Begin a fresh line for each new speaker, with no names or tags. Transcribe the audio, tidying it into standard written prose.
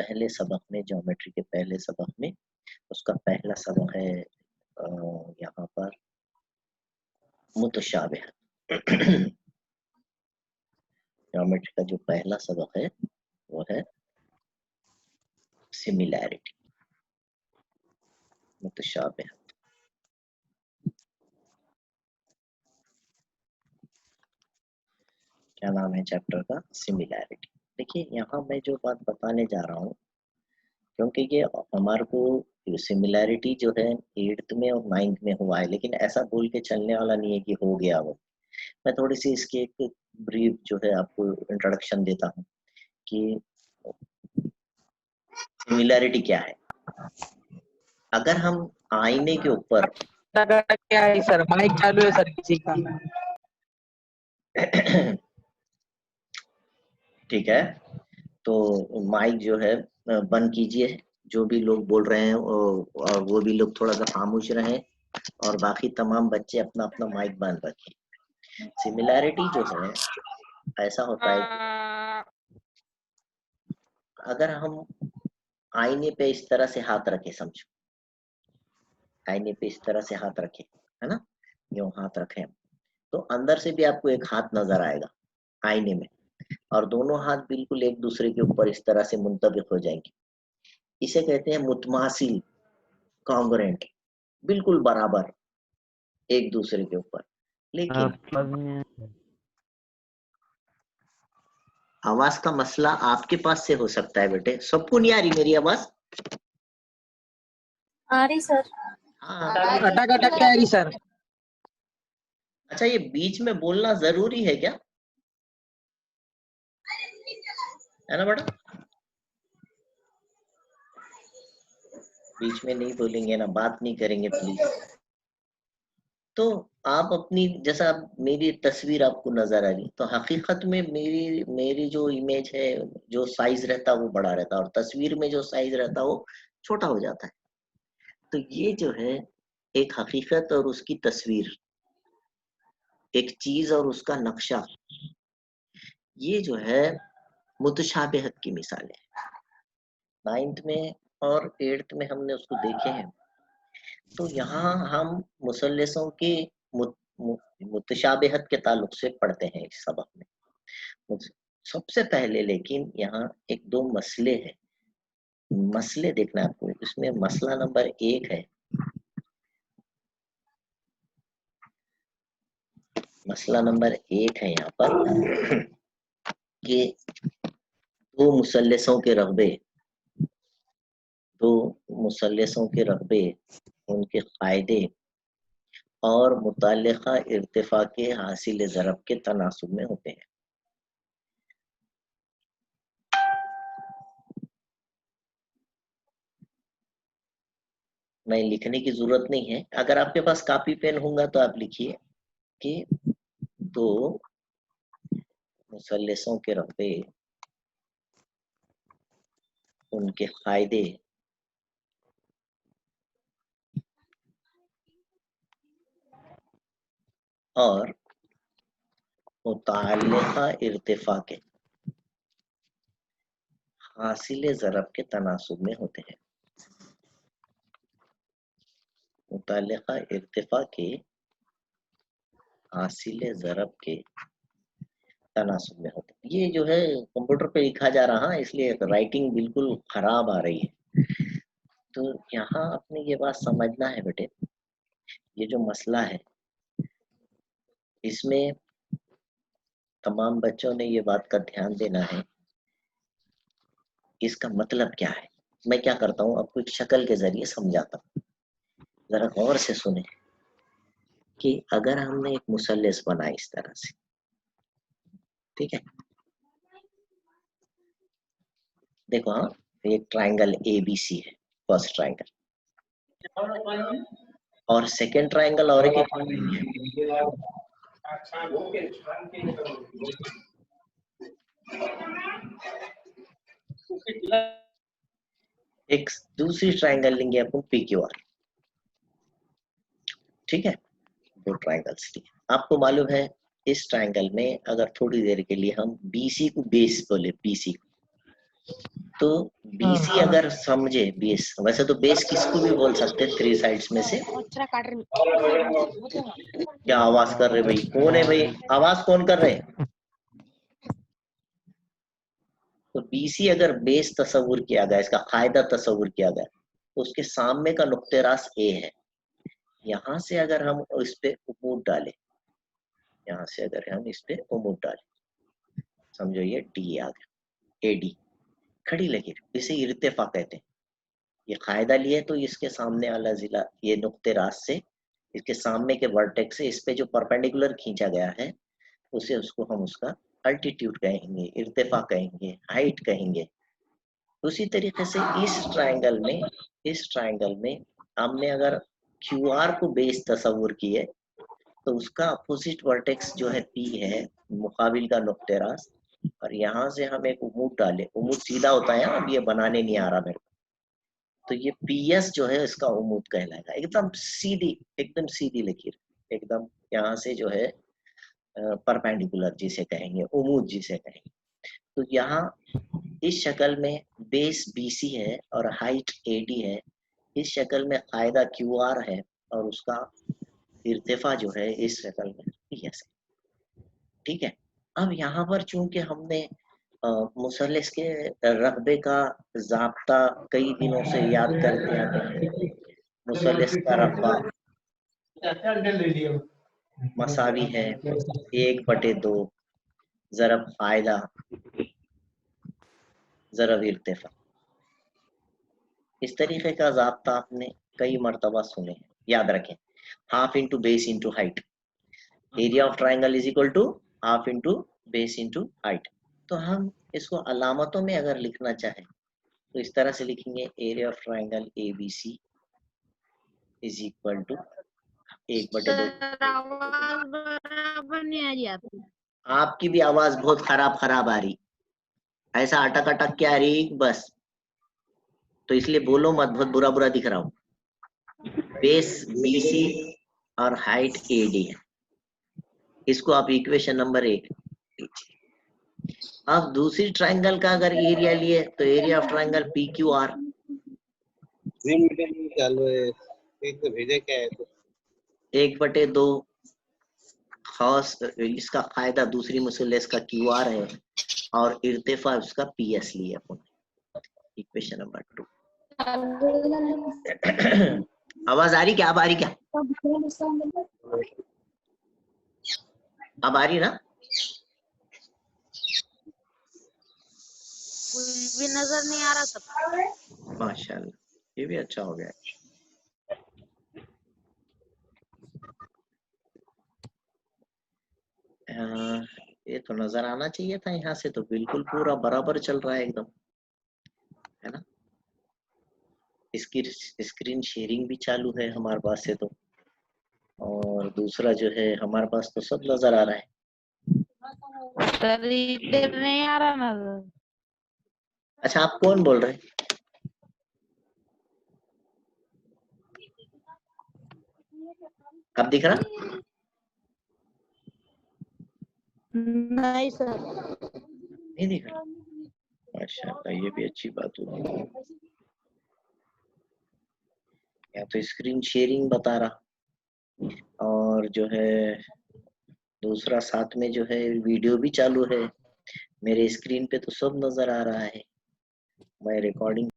पहले सबक में, ज्योमेट्री के पहले सबक में, उसका पहला सबक है यहाँ पर मुतशाबिह। ज्योमेट्री का जो पहला सबक है वो है सिमिलैरिटी, मुतशाबिह। क्या नाम है चैप्टर का? सिमिलैरिटी। देखिए यहाँ मैं जो बात बताने जा रहा हूँ, क्योंकि ये हमारे को सिमिलैरिटी जो है 8th में और 9th में हुआ है, लेकिन ऐसा बोल के चलने वाला नहीं है कि हो गया वो। मैं थोड़ी सी इसकी एक ब्रीफ जो है आपको इंट्रोडक्शन देता हूँ कि सिमिलैरिटी क्या है। अगर हम आईने के ऊपर
क्या है सर? माइक चालू है सर किसी का?
ठीक है, तो माइक जो है बंद कीजिए। जो भी लोग बोल रहे हैं वो भी लोग थोड़ा सा खामोश रहें, और बाकी तमाम बच्चे अपना अपना माइक बंद रखें। सिमिलैरिटी जो है ऐसा होता है कि अगर हम आईने पे इस तरह से हाथ रखे, समझो आईने पे इस तरह से हाथ रखे, है ना, यूं हाथ रखे, तो अंदर से भी आपको एक हाथ नजर आएगा आईने में, और दोनों हाथ बिल्कुल एक दूसरे के ऊपर इस तरह से मुंतबिक हो जाएंगे। इसे कहते हैं मुतमासिल, कॉन्ग्रुएंट, बिल्कुल बराबर एक दूसरे के ऊपर। लेकिन आवाज का मसला आपके पास से हो सकता है बेटे। सबको नहीं आ रही मेरी आवाज?
आ रही सर।
हाँ,
अटक अटक के आ रही सर।
अच्छा, ये बीच में बोलना जरूरी है क्या? है ना बेटा? बीच में नहीं बोलेंगे ना, बात नहीं करेंगे प्लीज। तो आप अपनी, जैसा मेरी तस्वीर आपको नजर आ रही, तो हकीकत में मेरी जो इमेज है, जो साइज रहता है वो बड़ा रहता है, और तस्वीर में जो साइज रहता है वो छोटा हो जाता है। तो ये जो है एक हकीकत और उसकी तस्वीर, एक चीज और उसका नक्शा, ये जो है मुतशाबिहत की मिसाल है। 9th में और 8th में हमने उसको देखे हैं। तो यहाँ हम मुसल्लसों के मुतशाबिहत के ताल्लुक से पढ़ते हैं इस सबक में। सबसे पहले लेकिन यहाँ एक दो मसले हैं, मसले देखना आपको। इसमें मसला नंबर 1 है, मसला नंबर 1 है यहाँ पर कि दो मुसल्लसों के रगबे, दो मुसल्लसों के रगबे, उनके कायदे और मुताल्लिका इर्तिफा के हासिल ज़रब के तनासुब में होते हैं। मैं लिखने की जरूरत नहीं है, अगर आपके पास कॉपी पेन होगा तो आप लिखिए कि दो मुसल्लसों के रगबे, उनके कायदे और मुताल्लिका इर्तिफा के हासिल ज़रब के तनासुब में होते हैं। मुताल्लिका इर्तिफा के हासिल ज़रब के तनासुब में होते हैं। ये जो है कंप्यूटर पे लिखा जा रहा है, इसलिए राइटिंग बिल्कुल खराब आ रही है। तो यहाँ आपने ये बात समझना है बेटे, ये जो मसला है इसमें तमाम बच्चों ने ये बात का ध्यान देना है, इसका मतलब क्या है। मैं क्या करता हूँ, आपको एक शक्ल के जरिए समझाता हूँ, जरा गौर से सुने कि अगर हमने एक मुसल्लस बनाया इस तरह से, ठीक है, देखो, हाँ, एक ट्रायंगल ABC है, फर्स्ट ट्रायंगल, और सेकंड ट्रायंगल और एक दूसरी ट्रायंगल लेंगे अपन PQR, ठीक है, दो ट्रायंगल्स लिए। आपको मालूम है इस ट्रायंगल में अगर थोड़ी देर के लिए हम BC को बेस बोले, BC को, तो BC अगर समझे, बेस, वैसे तो बेस किसको भी बोल सकते हैं 3 साइड्स में से। क्या आवाज कर रहे भाई, कौन है भाई, आवाज कौन कर रहे हैं? तो BC अगर बेस तस्वुर किया गया, इसका कायदा तस्वुर किया गया, तो उसके सामने का नुक्ते रास A है। यहाँ से अगर हम इस पे उमूद डालें, यहाँ से अगर हम इस पे उमूद डालें, समझो ये D आ गया, AD खड़ी लकीर, इसे इर्तिफा कहते हैं। ये कायदा लिए तो इसके सामने वाला जिला, ये नुक्ते रास से इसके सामने के वर्टेक्स से इस पे जो परपेंडिकुलर खींचा गया है, उसे उसको हम उसका अल्टीट्यूड कहेंगे, इर्तिफा कहेंगे, हाइट कहेंगे। उसी तरीके से इस ट्रायंगल में हमने अगर QR को बेस तस्वुर किए, तो उसका अपोजिट वर्टेक्स जो है P है, मुकाबिल का नुक्ते रास, और यहाँ से हम एक उमूद डाले, उमूद सीधा होता है, अब ये बनाने नहीं आ रहा मेरे को, तो ये PS जो है इसका उमूद कहलाएगा। एकदम सीधी लकीर, एकदम यहाँ से जो है परपेंडिकुलर जिसे कहेंगे, उमूद जिसे कहेंगे। तो यहाँ इस शक्ल में बेस BC है और हाइट AD है, इस शक्ल में कायदा QR है और उसका इर्तिफा जो है इस शक्ल में PS है। ठीक है, अब यहाँ पर चूंकि हमने मुसल्लस के रकबे का ज़ाब्ता कई दिनों से याद करते आते हैं, मुसल्लस का रकबा मसावी है 1/2 ज़रब कायदा ज़रब इर्तिफा। इस तरीके का ज़ाब्ता आपने कई मरतबा सुने, याद रखें, half into base into height, area of triangle is equal to half into base into height. तो हम इसको अलामतों में अगर लिखना चाहें तो इस तरह से लिखेंगे, area of triangle ABC is equal to 1/2। आपकी भी आवाज बहुत खराब आ रही, ऐसा अटक अटक के आ रही बस, तो इसलिए बोलो मत, बहुत बुरा दिख रहा हूँ। बेस BC और हाइट AD है, इसको आप इक्वेशन नंबर 1 लीजिए। अब दूसरी ट्रायंगल का अगर एरिया लिए तो एरिया ऑफ ट्रायंगल PQR
चालू है, एक तो भेजे क्या है, तो
1/2 खास इसका फायदा दूसरी मुसल्लस का QR है और इर्तिफा उसका PS लिया अपने, इक्वेशन नंबर 2। आवाज आ रही क्या, अब आ रही क्या, अब आ रही ना?
कुछ भी नजर नहीं आ रहा सब।
माशाल्लाह, ये भी अच्छा हो गया। ये तो नजर आना चाहिए था, यहाँ से तो बिल्कुल पूरा बराबर चल रहा है एकदम, है ना? इसकी स्क्रीन शेयरिंग भी चालू है हमारे पास से तो, और दूसरा जो है हमारे पास तो सब नजर आ रहा है।
सर इधर नहीं आ रहा नजर।
अच्छा, आप कौन बोल रहे हैं? अब दिख रहा?
नहीं सर,
नहीं दिख रहा। माशाल्लाह, ये भी अच्छी बात होगी। या तो स्क्रीन शेयरिंग बता रहा, और जो है दूसरा साथ में जो है वीडियो भी चालू है। मेरे स्क्रीन पे तो सब नजर आ रहा है, मैं रिकॉर्डिंग